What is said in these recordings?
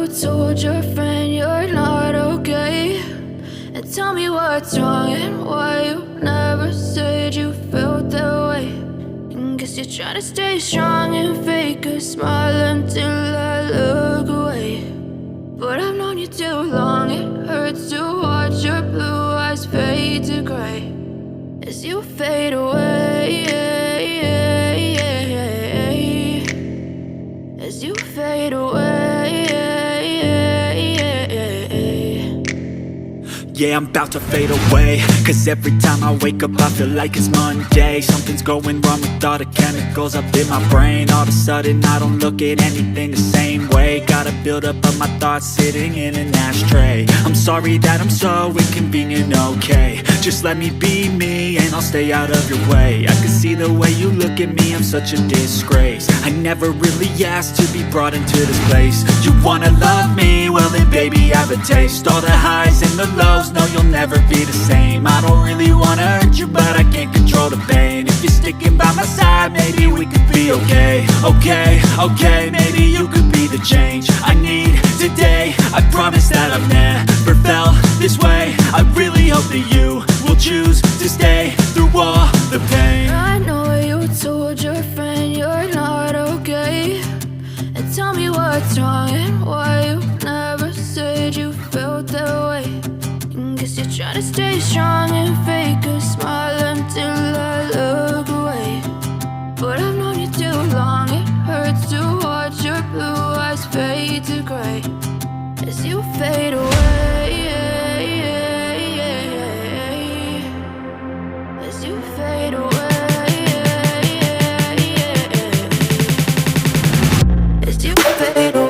told your friend you're not okay? And tell me what's wrong and why you never said you felt that way. And guess you're trying to stay strong and fake a smile until I look away. But I've known you too long, it hurts to watch your blue eyes fade to gray as you fade away, as you fade away. Yeah, I'm about to fade away, cause every time I wake up I feel like it's Monday. Something's going wrong with all the chemicals up in my brain. All of a sudden I don't look at anything the same way. Got a buildup of my thoughts sitting in an ashtray. I'm sorry that I'm so inconvenient, okay? Just let me be me and I'll stay out of your way. I can see the way you look at me, I'm such a disgrace. I never really asked to be brought into this place. You wanna love me? Well then baby I have a taste. All the highs and the lows, no, you'll never be the same. I don't really wanna hurt you, but I can't control the pain. If you're sticking by my side, maybe we could be okay. Okay, maybe you could be the change I need today. I promise that I've never felt this way. I really hope that you will choose to stay through all the pain. I know you told your friend you're not okay. And tell me what's wrong and why you never said you felt that way. Guess you're trying to stay strong and fake a smile until I look away. But I've known you too long, it hurts to watch your blue eyes fade to gray as you fade away, as you fade away, as you fade away.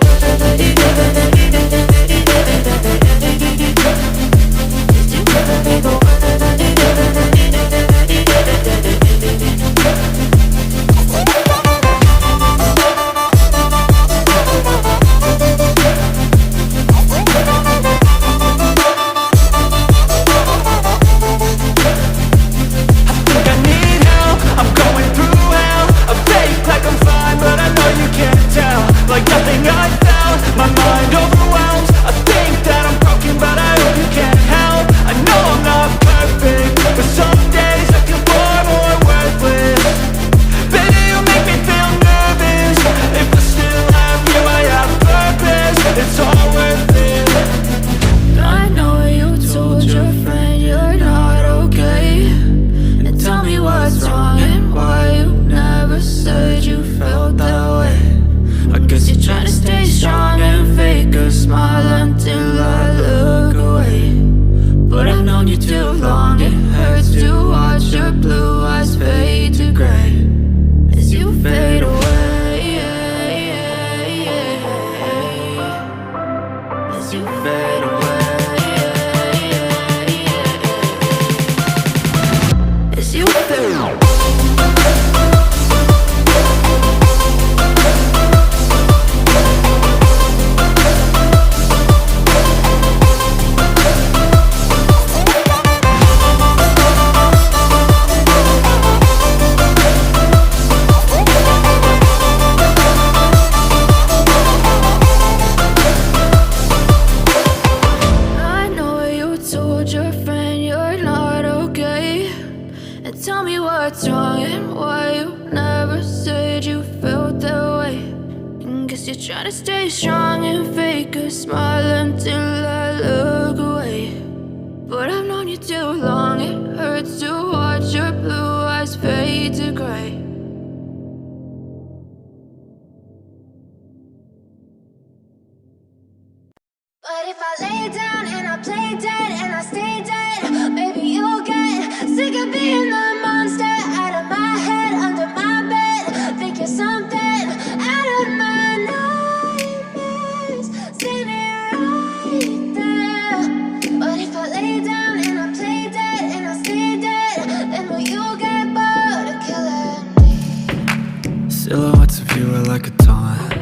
Silhouettes of you are like a taunt.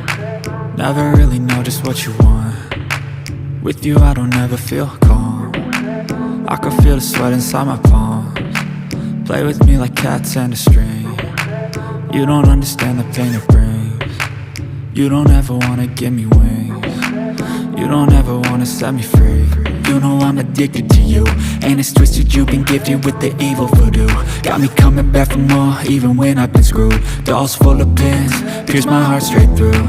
Never really know just what you want. With you I don't ever feel calm. I can feel the sweat inside my palms. Play with me like cats and a string. You don't understand the pain it brings. You don't ever wanna give me wings. You don't ever wanna set me free. You know I'm addicted to you, and it's twisted, you've been gifted with the evil voodoo. Got me coming back for more, even when I've been screwed. Dolls full of pins, pierce my heart straight through.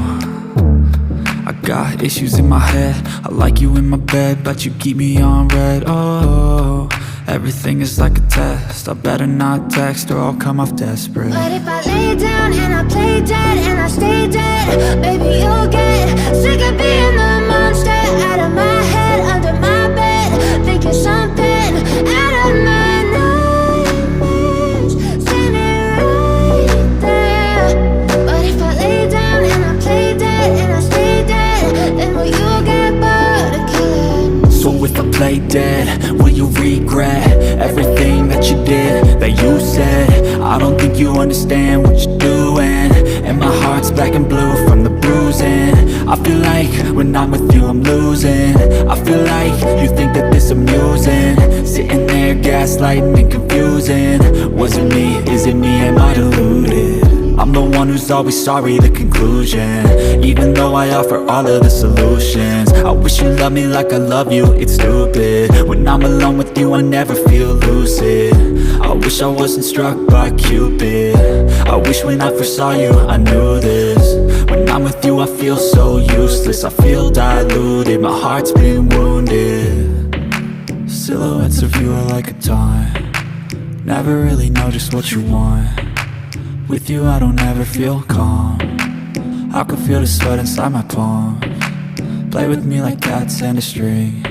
I got issues in my head, I like you in my bed, but you keep me on red. Oh, everything is like a test, I better not text or I'll come off desperate. But if I lay down and I play dead and I stay dead, baby, you'll get sick of being the monster out of my head, under my bed, thinking something out of my nightmares, standing right there. But if I lay down and I play dead and I stay dead, then will you get bored of killing? So if I play dead, will you regret everything that you did, that you said? I don't think you understand what you're doing, and my heart's black and blue from the bruising. I feel like when I'm with you I'm losing. I feel like you think that this amusing, sitting there gaslighting and confusing. Was it me? Is it me? Am I deluded? I'm the one who's always sorry, the conclusion, even though I offer all of the solutions. I wish you loved me like I love you, it's stupid. When I'm alone with you I never feel lucid. I wish I wasn't struck by Cupid. I wish when I first saw you I knew this. When I'm with you I feel so useless, I feel diluted, my heart's been wounded. Silhouettes of you are like a taunt, never really know just what you want. With you I don't ever feel calm, I can feel the sweat inside my palm. Play with me like cats and a string,